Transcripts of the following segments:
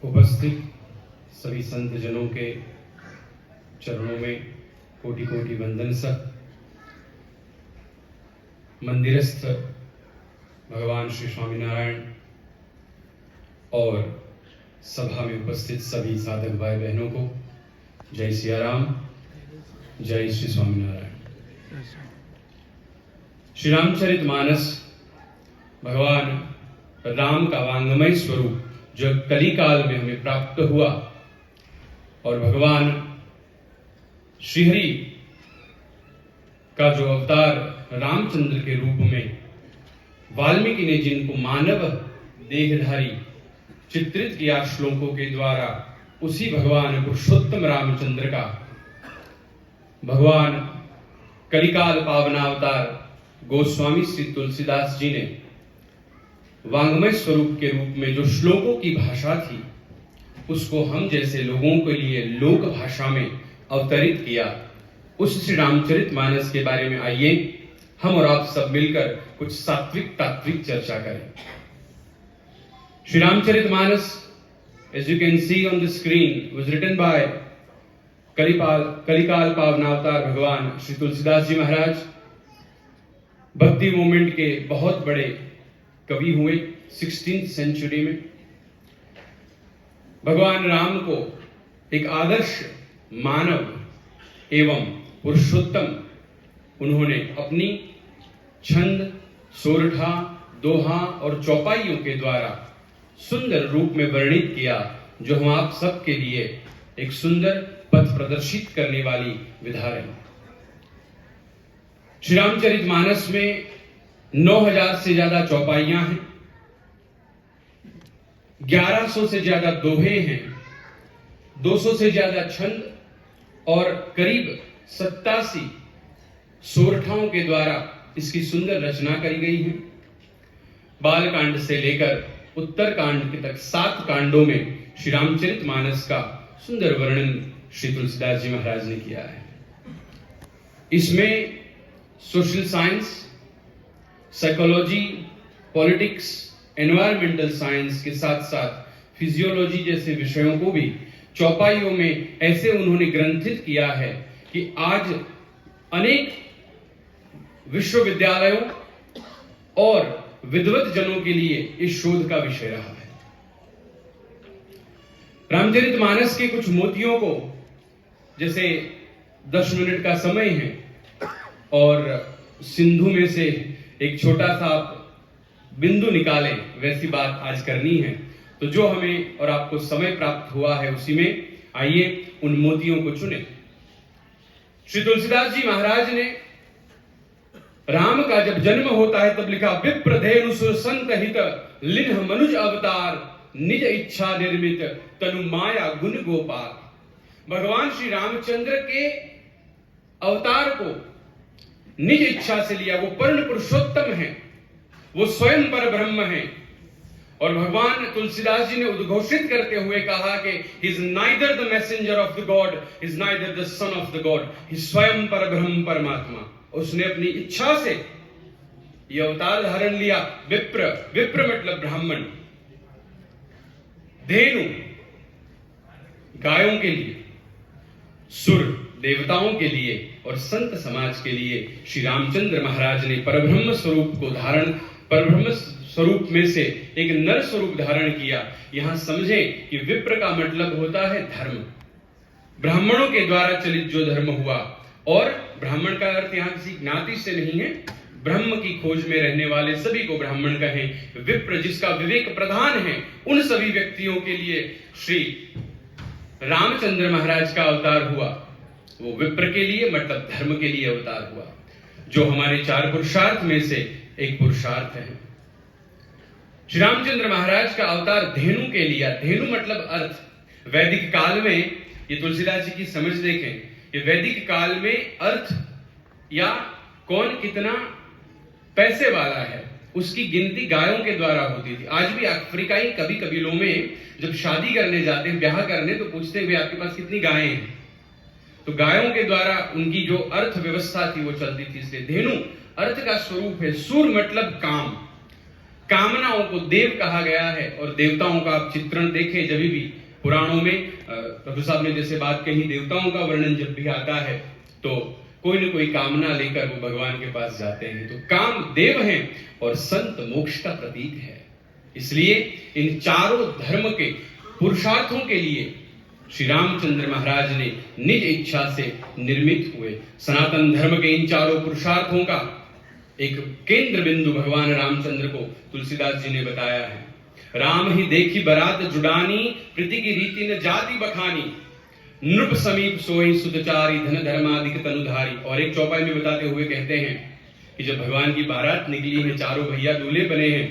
उपस्थित सभी संत जनों के चरणों में कोटि कोटि वंदन सह मंदिरस्थ भगवान श्री स्वामीनारायण और सभा में उपस्थित सभी साधक भाई बहनों को जय सिया राम, जय श्री स्वामीनारायण। श्री रामचरितमानस भगवान राम का वांगमय स्वरूप जो कली काल में हमें प्राप्त हुआ और भगवान श्रीहरि का जो अवतार रामचंद्र के रूप में वाल्मीकि ने जिनको मानव देहधारी चित्रित किया श्लोकों के द्वारा, उसी भगवान पुरुषोत्तम रामचंद्र का भगवान कलिकाल पावनावतार गोस्वामी श्री तुलसीदास जी ने वांग्मय स्वरूप के रूप में जो श्लोकों की भाषा थी उसको हम जैसे लोगों के लिए लोक भाषा में अवतरित किया। उस श्री रामचरितमानस के बारे में आइए हम और आप सब मिलकर कुछ सात्विक तात्विक चर्चा करें। Shri Ramcharitmanas, as you can see on the screen, was written by कलिकाल पावनावतार भगवान श्री तुलसीदास जी महाराज। भक्ति मूवमेंट के बहुत बड़े कवि हुए 16th सेंचुरी में। भगवान राम को एक आदर्श मानव एवं पुरुषोत्तम उन्होंने अपनी छंद, सोरठा, दोहा और चौपाइयों के द्वारा सुंदर रूप में वर्णित किया, जो हम आप सबके लिए एक सुंदर पथ प्रदर्शित करने वाली विधा रही। श्री रामचरितमानस में 9000 से ज्यादा चौपाइयां हैं, 1100 से ज्यादा दोहे हैं, 200 से ज्यादा छंद और करीब 87 सोरठाओं के द्वारा इसकी सुंदर रचना करी गई है। बालकांड से लेकर उत्तरकांड के तक 7 कांडों में श्री रामचरितमानस का सुंदर वर्णन श्री तुलसीदास जी महाराज ने किया है। इसमें social science, psychology, politics, environmental science के साथ साथ फिजियोलॉजी जैसे विषयों को भी चौपाइयों में ऐसे उन्होंने ग्रंथित किया है कि आज अनेक विश्वविद्यालयों और विद्वत जनों के लिए इस शोध का विषय रहा है। रामचरितमानस के कुछ मोतियों को, जैसे 10 मिनट का समय है और सिंधु में से एक छोटा सा बिंदु निकाले, वैसी बात आज करनी है। तो जो हमें और आपको समय प्राप्त हुआ है उसी में आइए उन मोतियों को चुने। श्री तुलसीदास जी महाराज ने राम का जब जन्म होता है तब लिखा, विप्रधेनु सुर संत हित लिन्ह मनुज अवतार निज इच्छा निर्मित तनु माया गुण गोपाल। भगवान श्री रामचंद्र के अवतार को निज इच्छा से लिया। वो पूर्ण पुरुषोत्तम है, वो स्वयं पर ब्रह्म है। और भगवान तुलसीदास जी ने उद्घोषित करते हुए कहा कि he is neither the messenger of the God, he is neither the son of the God, he स्वयं पर ब्रह्म परमात्मा। उसने अपनी इच्छा से यह अवतार धारण लिया। विप्र, विप्र मतलब ब्राह्मण, धेनु गायों के लिए, सुर देवताओं के लिए और संत समाज के लिए श्री रामचंद्र महाराज ने परब्रह्म स्वरूप को धारण, परब्रह्म स्वरूप में से एक नर स्वरूप धारण किया। यहां समझें कि विप्र का मतलब होता है धर्म, ब्राह्मणों के द्वारा चलित जो धर्म हुआ। और ब्राह्मण का अर्थ यहां किसी ज्ञाति से नहीं है, ब्रह्म की खोज में रहने वाले सभी को ब्राह्मण कहें। विप्र जिसका विवेक प्रधान है, उन सभी व्यक्तियों के लिए श्री रामचंद्र महाराज का अवतार हुआ। वो विप्र के लिए मतलब धर्म के लिए अवतार हुआ, जो हमारे 4 पुरुषार्थ में से एक पुरुषार्थ है। श्री रामचंद्र महाराज का अवतार धेनु के लिया। धेनु मतलब अर्थ। वैदिक काल में, ये तुलसीदास जी की समझ देखें, कि वैदिक काल में अर्थ या कौन कितना पैसे वाला है उसकी गिनती गायों के द्वारा होती थी। आज भी अफ्रीकाई कभी कबीलों में जब शादी करने जाते हैं, ब्याह करने, तो पूछते हैं आपके पास कितनी गायें हैं। तो गायों के द्वारा उनकी जो अर्थव्यवस्था थी वो चलती थी। इसलिए धेनु अर्थ का स्वरूप है। सूर मतलब काम। कामनाओं को देव कहा गया है। और देवताओं का आप चित्रण देखें जब भी पुराणों में, प्रभु साहब ने जैसे बात कही, देवताओं का वर्णन जब भी आता है तो कोई न कोई कामना लेकर वो भगवान के पास जाते हैं। तो काम देव हैं और संत मोक्ष का प्रतीक है। इसलिए इन चारों धर्म के पुरुषार्थों के लिए श्री रामचंद्र महाराज ने निज इच्छा से निर्मित हुए। सनातन धर्म के इन चारों पुरुषार्थों का एक केंद्र बिंदु भगवान रामचंद्र को तुलसीदास जी ने बताया है। राम ही देखी बरात जुडानी, प्रीति की रीति न जाति बखानी, नृप समीप सोई सुतचारी, धन धर्मादिक तनुधारी। और एक चौपाई में बताते हुए कहते हैं कि जब भगवान की बारात निकली है, चारों भैया दूल्हे बने हैं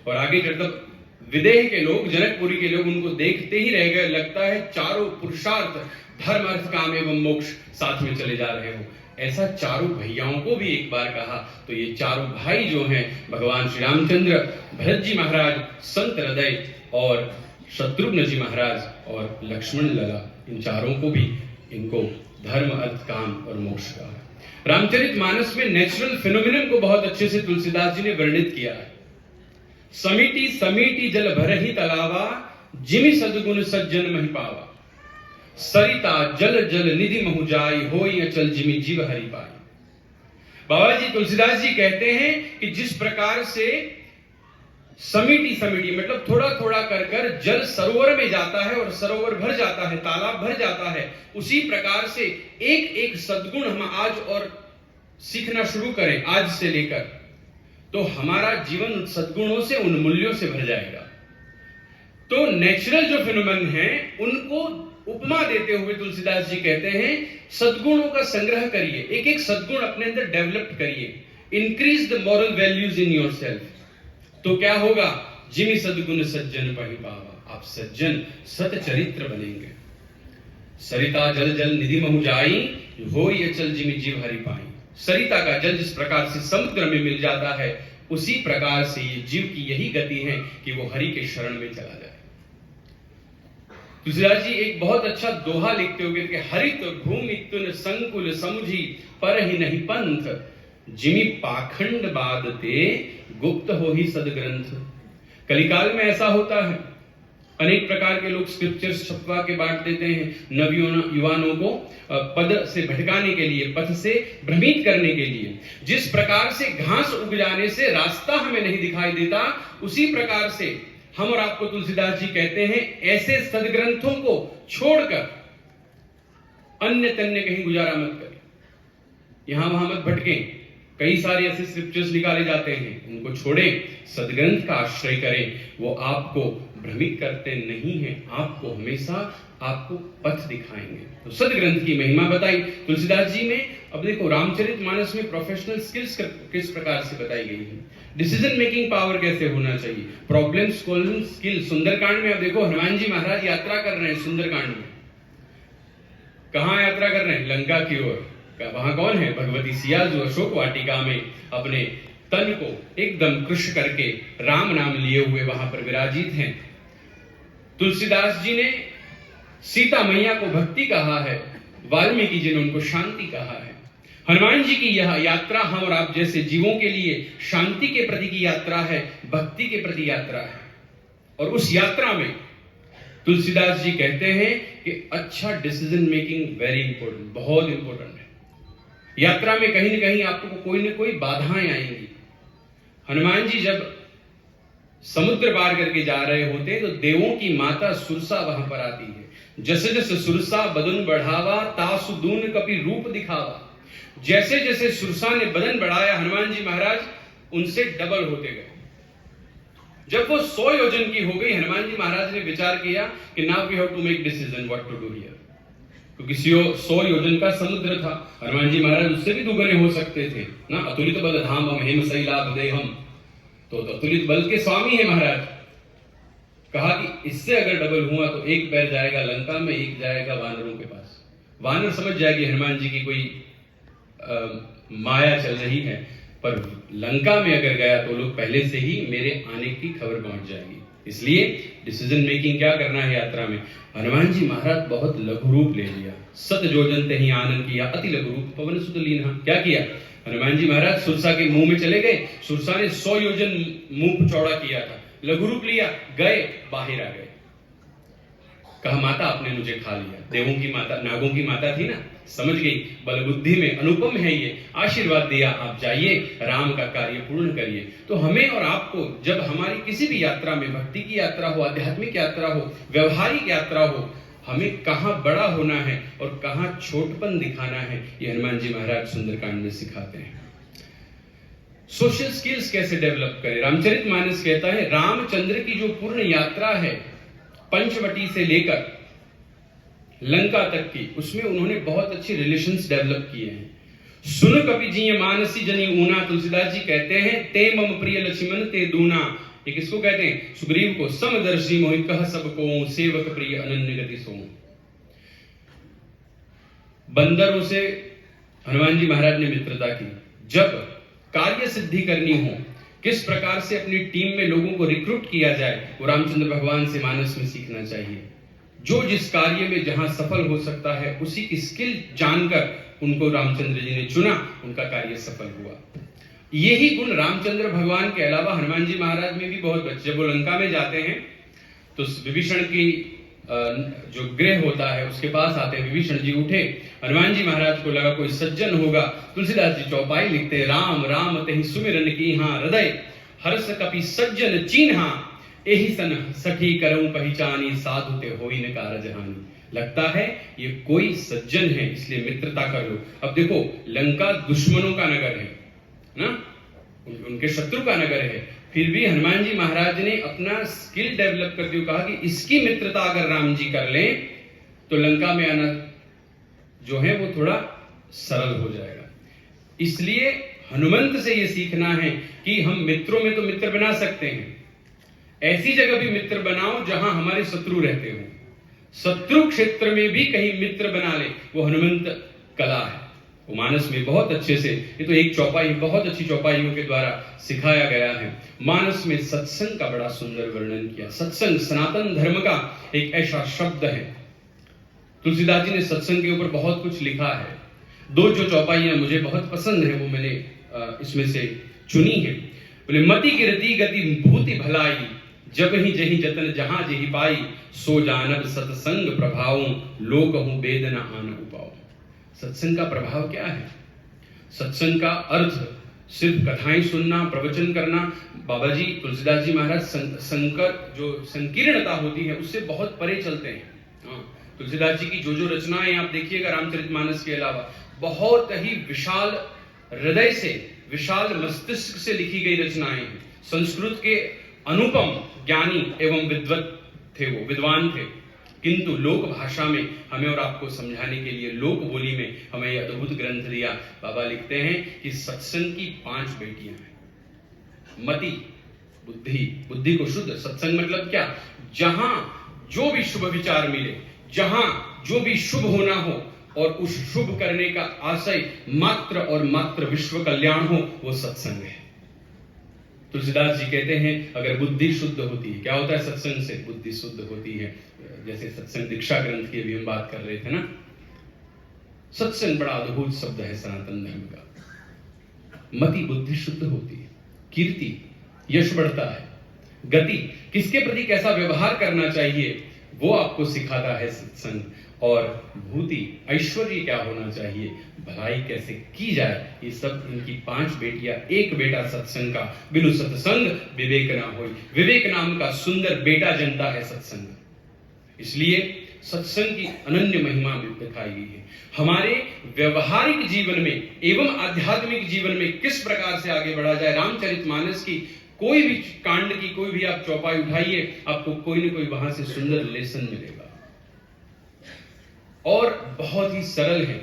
और आगे चलकर विदेह के लोग, जनकपुरी के लोग उनको देखते ही रह गए। लगता है चारों पुरुषार्थ धर्म अर्थ काम एवं मोक्ष साथ में चले जा रहे हो। ऐसा चारों भैयाओं को भी एक बार कहा तो ये चारों भाई जो हैं भगवान श्री रामचंद्र, भरत जी महाराज, संत हृदय और शत्रुघ्न जी महाराज और लक्ष्मण लला, इन चारों को भी इनको धर्म अर्थ काम और मोक्ष कहा। रामचरितमानस में नेचुरल फिनोमिनन को बहुत अच्छे से तुलसीदास जी ने वर्णित किया है। समीटी समीटी जल भरहि तलावा, जिमि सद्गुण सज्जन महि पावा, सरिता जल जल निधि महु जाई, होई अचल जिमि जीव हरि पाई। बाबा जी तुलसीदास जी कहते हैं कि जिस प्रकार से समीटी समीटी मतलब थोड़ा थोड़ा कर कर जल सरोवर में जाता है और सरोवर भर जाता है, तालाब भर जाता है, उसी प्रकार से एक एक सद्गुण हम आज और सीखना शुरू करें आज से लेकर, तो हमारा जीवन सद्गुणों से, उन मूल्यों से भर जाएगा। तो नेचुरल जो फिनोमेन है उनको उपमा देते हुए तुलसीदास जी कहते हैं सद्गुणों का संग्रह करिए, एक एक सद्गुण अपने अंदर डेवलप करिए, increase the moral values in yourself. तो क्या होगा? जिमि सद्गुण सज्जन पहि पावा, आप सज्जन सत चरित्र बनेंगे। सरिता जल जल निधि महु जाई, होई अचल जिमि जीव हरि पाई। सरिता का जल जिस प्रकार से समुद्र में मिल जाता है, उसी प्रकार से ये जीव की यही गति है कि वो हरि के शरण में चला जाए। तुलसीदास जी एक बहुत अच्छा दोहा लिखते हुए कि हरित भूमि तुन संकुल समुझी, पर ही नहीं पंथ, जिमि पाखंड बादते, गुप्त हो ही सदग्रंथ। कलिकाल में ऐसा होता है, अनेक प्रकार के लोग स्क्रिप्चर्स छपवा के बांट देते हैं युवानों को पद से भटकाने के लिए, पथ से भ्रमित करने के लिए। जिस प्रकार से घास उग जाने से रास्ता हमें नहीं दिखाई देता, उसी प्रकार से हम और आपको तुलसीदास जी कहते हैं ऐसे सदग्रंथों को छोड़कर अन्य तन्य कहीं गुजारा मत करें, यहां वहां मत भटकें। कई सारे ऐसे स्क्रिप्चर्स निकाले जाते हैं, उनको छोड़ें, सदग्रंथ का आश्रय करें। वो आपको भ्रमित करते नहीं हैं, आपको हमेशा आपको पथ दिखाएंगे। तो सदग्रंथ की महिमा बताई तुलसीदास जी ने। अब देखो रामचरितमानस में प्रोफेशनल स्किल्स किस प्रकार से बताई गई है, डिसीजन मेकिंग पावर कैसे होना चाहिए, प्रॉब्लम सॉल्विंग स्किल। सुंदरकांड में अब देखो हनुमान जी महाराज यात्रा कर रहे हैं सुंदरकांड में। कहां यात्रा कर रहे हैं? लंका की ओर। वहां कौन है? भगवती सिया जो अशोक वाटिका में अपने तन को एकदम कृश करके राम नाम लिए हुए वहां पर विराजित हैं। तुलसीदास जी ने सीता मैया को भक्ति कहा है, वाल्मीकि जी ने उनको शांति कहा है। हनुमान जी की यह यात्रा हम और आप जैसे जीवों के लिए शांति के प्रति की यात्रा है, भक्ति के प्रति यात्रा है। और उस यात्रा में तुलसीदास जी कहते हैं कि अच्छा डिसीजन मेकिंग वेरी इंपॉर्टेंट, बहुत इंपॉर्टेंट है। यात्रा में कहीं न कहीं आपको कोई न कोई बाधाएं आएंगी। हनुमान जी जब समुद्र पार करके जा रहे होते हैं तो देवों की माता सुरसा वहां पर आती है। जैसे जैसे सुरसा बदन बढ़ावा, तासु दून कपि रूप दिखावा। जैसे जैसे सुरसा ने बदन बढ़ाया, हनुमान जी महाराज उनसे डबल होते गए। जब वो 100 योजन की हो गई, हनुमान जी महाराज ने विचार किया कि now we have to make decision what to do here. क्योंकि 100 योजन का समुद्र था, हनुमान जी महाराज उससे भी दुगने हो सकते थे ना। अतुलित बल धाम हम हेम शैलाभ देहम, तो अतुलित बल के स्वामी है महाराज। कहा कि इससे अगर डबल हुआ तो एक पैर जाएगा लंका में, एक जाएगा वानरों के पास। वानर समझ जाएगी हनुमान जी की कोई माया चल रही है, पर लंका में अगर गया तो लोग पहले से ही मेरे आने की खबर पहुंच जाएगी। इसलिए डिसीजन मेकिंग क्या करना है यात्रा में। हनुमान जी महाराज बहुत लघु रूप ले लिया। सत जोजन ते ही आनंद किया, अति लघु रूप पवन सुत लीन्हा। क्या किया? हनुमान जी महाराज सुरसा के मुंह में चले गए। सुरसा ने 100 योजन मुंह चौड़ा किया था, लघु रूप लिया, गए, बाहर आ गए। कहा माता आपने मुझे खा लिया। देवों की माता, नागों की माता थी ना, समझ गई, बल बुद्धि में अनुपम है ये, आशीर्वाद दिया, आप जाइए, राम का कार्य पूर्ण करिए। तो हमें और आपको जब हमारी किसी भी यात्रा में, भक्ति की यात्रा हो, आध्यात्मिक यात्रा हो, व्यवहारिक यात्रा हो, हमें कहां बड़ा होना है और कहां छोटपन दिखाना है, ये हनुमान जी महाराज सुंदरकांड में सिखाते हैं। सोशल स्किल्स कैसे डेवलप करें? रामचरितमानस कहता है रामचंद्र की जो पूर्ण यात्रा है पंचवटी से लेकर लंका तक की, उसमें उन्होंने बहुत अच्छे रिलेशंस डेवलप किए हैं। सुन कपि जी मानसी जनी ऊना, तुलसीदास जी कहते हैं ते मम प्रिय लक्ष्मण ते दूना। ये किसको कहते हैं? सुग्रीव को। समदर्शी मोहि कह सबको, सेवक प्रिय अनन्य गति सो। बंदरों से हनुमान जी महाराज ने मित्रता की। जब कार्य सिद्धि करनी हो, किस प्रकार से अपनी टीम में लोगों को रिक्रूट किया जाए, वो रामचंद्र भगवान से मानस में सीखना चाहिए। जो जिस कार्य में जहां सफल हो सकता है, उसी की स्किल जानकर उनको रामचंद्र जी ने चुना, उनका कार्य सफल हुआ। यही गुण रामचंद्र भगवान के अलावा हनुमान जी महाराज में भी बहुत बचे। जब वो लंका में जाते हैं तो विभीषण की जो गृह होता है उसके पास आते हैं। विभीषण जी उठे, हनुमान जी महाराज को लगा कोई सज्जन होगा। तुलसीदास जी चौपाई लिखते, राम राम तहि सुमिरन की हाँ हृदय, हर्ष कपि सज्जन चीन्हा, एहि सन सखी करऊं पहचानी, साधु ते होई न कारज हानि। लगता है ये कोई सज्जन है, इसलिए मित्रता कर लो। अब देखो, लंका दुश्मनों का नगर है ना, उनके शत्रु का नगर है, फिर भी हनुमान जी महाराज ने अपना स्किल डेवलप करते हुए कहा कि इसकी मित्रता अगर राम जी कर लें तो लंका में आना जो है वो थोड़ा सरल हो जाएगा। इसलिए हनुमंत से ये सीखना है कि हम मित्रों में तो मित्र बना सकते हैं, ऐसी जगह भी मित्र बनाओ जहां हमारे शत्रु रहते हो। शत्रु क्षेत्र में भी कहीं मित्र बना ले, वो हनुमंत कला है। वो मानस में बहुत अच्छे से, ये तो एक चौपाई, बहुत अच्छी चौपाइयों के द्वारा सिखाया गया है। मानस में सत्संग का बड़ा सुंदर वर्णन किया। सत्संग सनातन धर्म का एक ऐसा शब्द है। तुलसीदास जी ने सत्संग के ऊपर बहुत कुछ लिखा है। दो जो चौपाइयां मुझे बहुत पसंद है वो मैंने इसमें से चुनी है। बोले मति कीर्ति गति भूति भलाई, जब ही जही जतन जहां जही पाई, सो जानब सत्संग प्रभाव, लोक हूं वेद न आन उपाओ। सत्संग का प्रभाव क्या है? सत्संग का अर्थ सिर्फ कथाएं सुनना, प्रवचन करना। बाबा जी, तुलसीदास जी महाराज संकर जो संकीर्णता होती है उससे बहुत परे चलते हैं। तुलसीदास जी की जो रचनाएं आप देखिएगा रामचरितमानस के अलावा, बहुत ही विशाल हृदय से, विशाल मस्तिष्क से लिखी गई रचनाएं हैं। संस्कृत के अनुपम ज्ञानी एवं विद्वत थे, वो विद्वान थे, किंतु लोक भाषा में हमें और आपको समझाने के लिए, लोक बोली में हमें यह अद्भुत ग्रंथ दिया। बाबा लिखते हैं कि सत्संग की 5 बेटियां हैं। मति, बुद्धि, बुद्धि को शुद्ध। सत्संग मतलब क्या? जहां जो भी शुभ विचार मिले, जहां जो भी शुभ होना हो और उस शुभ करने का आशय मात्र और मात्र विश्व कल्याण हो, वो सत्संग है। तुलसीदास जी कहते हैं अगर बुद्धि शुद्ध होती है, क्या होता है सत्संग से? बुद्धि शुद्ध होती है। जैसे सत्संग दीक्षा ग्रंथ की अभी हम बात कर रहे थे ना, सत्संग बड़ा अद्भुत शब्द है सनातन धर्म का। मति, बुद्धि शुद्ध होती है। कीर्ति, यश बढ़ता है। गति, किसके प्रति कैसा व्यवहार करना चाहिए वो आपको सिखाता है सत्संग। और भूति, ऐश्वर्य क्या होना चाहिए, भलाई कैसे की जाए, ये सब इनकी 5 बेटियां। एक बेटा सत्संग का, बिनु सत्संग विवेक ना होई। विवेक नाम का सुंदर बेटा जनता है सत्संग। इसलिए सत्संग की अनन्य महिमा दिखाई गई है। हमारे व्यवहारिक जीवन में एवं आध्यात्मिक जीवन में किस प्रकार से आगे बढ़ा जाए, रामचरितमानस की कोई भी कांड की कोई भी आप चौपाई उठाइए, आपको कोई ना कोई वहां से सुंदर लेसन मिलेगा। और बहुत ही सरल है।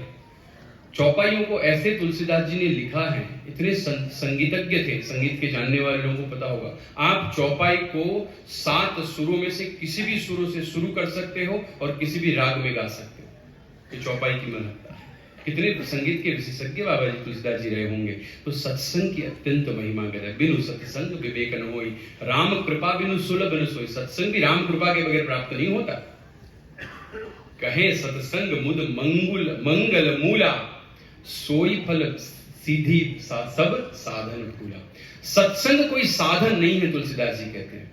चौपाइयों को ऐसे तुलसीदास जी ने लिखा है, इतने संगीतज्ञ थे, संगीत के जानने वाले लोगों को पता होगा। आप चौपाई को 7 सुरों में से किसी भी सुरों से शुरू कर सकते हो और किसी भी राग में गा सकते हो। ये चौपाई की महत्ता है। कितने संगीत के विशेषज्ञ बाबा जी तुलसीदास जी रहे होंगे। तो सत्संग की अत्यंत महिमा गजब। बिनु सत्संग विवेक न होई, राम कृपा बिनु सुलभ न सोई। सत्संग भी राम कृपा के बगैर प्राप्त नहीं होता। कहे सत्संग मुद मंगल मूला, सोई फल सीधी सब साधन फूला। सत्संग कोई साधन नहीं है, तुलसीदास जी कहते हैं।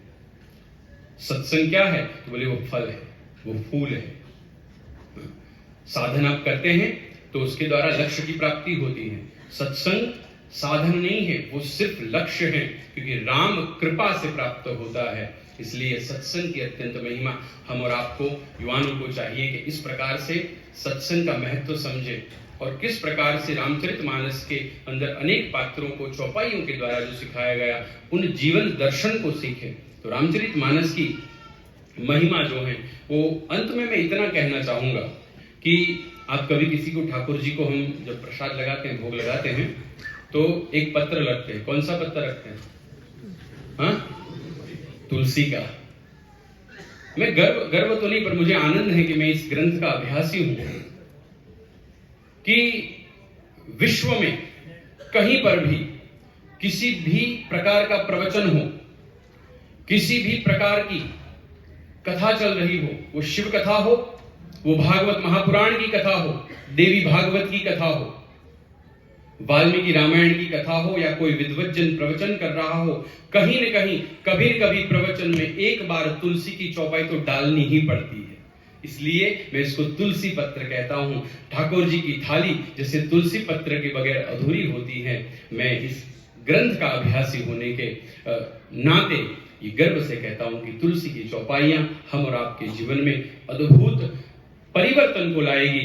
सत्संग क्या है? तो बोले वो फल है, वो फूल है। साधन आप करते हैं तो उसके द्वारा लक्ष्य की प्राप्ति होती है। सत्संग साधन नहीं है, वो सिर्फ लक्ष्य है, क्योंकि राम कृपा से प्राप्त होता है। इसलिए सत्संग की अत्यंत महिमा हम और आपको युवाओं को चाहिए कि इस प्रकार से सत्संग का महत्व समझे और किस प्रकार से रामचरितमानस के अंदर अनेक पात्रों को चौपाइयों के द्वारा जो सिखाया गया उन जीवन दर्शन को सीखे। तो रामचरितमानस की महिमा जो है वो अंत में मैं इतना कहना चाहूंगा कि आप कभी किसी को, ठाकुर जी को हम जब प्रसाद लगाते हैं, भोग लगाते हैं, तो एक पत्र रखते हैं। कौन सा पत्र रखते हैं? हाँ, तुलसी का। मैं गर्व तो नहीं, पर मुझे आनंद है कि मैं इस ग्रंथ का अभ्यासी हूं कि विश्व में कहीं पर भी किसी भी प्रकार का प्रवचन हो, किसी भी प्रकार की कथा चल रही हो, वो शिव कथा हो, वो भागवत महापुराण की कथा हो, देवी भागवत की कथा हो, वाल्मीकि रामायण की कथा हो, या कोई विद्वज्जन प्रवचन कर रहा हो, कहीं न कहीं कभी न कभी प्रवचन में एक बार तुलसी की चौपाई तो डालनी ही पड़ती है। इसलिए मैं इसको तुलसी पत्र कहता हूं। ठाकुर जी की थाली जैसे तुलसी पत्र के बगैर अधूरी होती है। मैं इस ग्रंथ का अभ्यासी होने के नाते ये गर्व से कहता हूं कि तुलसी की चौपाइयां हम और आपके जीवन में अद्भुत परिवर्तन को लाएगी।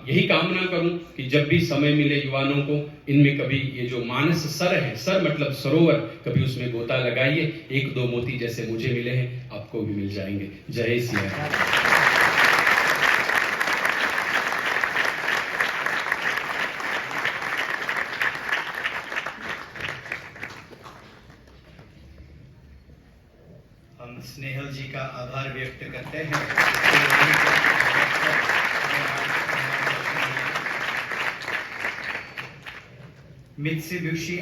यही कामना करूं कि जब भी समय मिले युवाओं को, इनमें कभी ये जो मानस सर है, सर मतलब सरोवर, कभी उसमें गोता लगाइए। एक दो मोती जैसे मुझे मिले हैं आपको भी मिल जाएंगे। जय सिया राम। हम स्नेहल जी का आभार व्यक्त करते हैं। मित्सुबिशी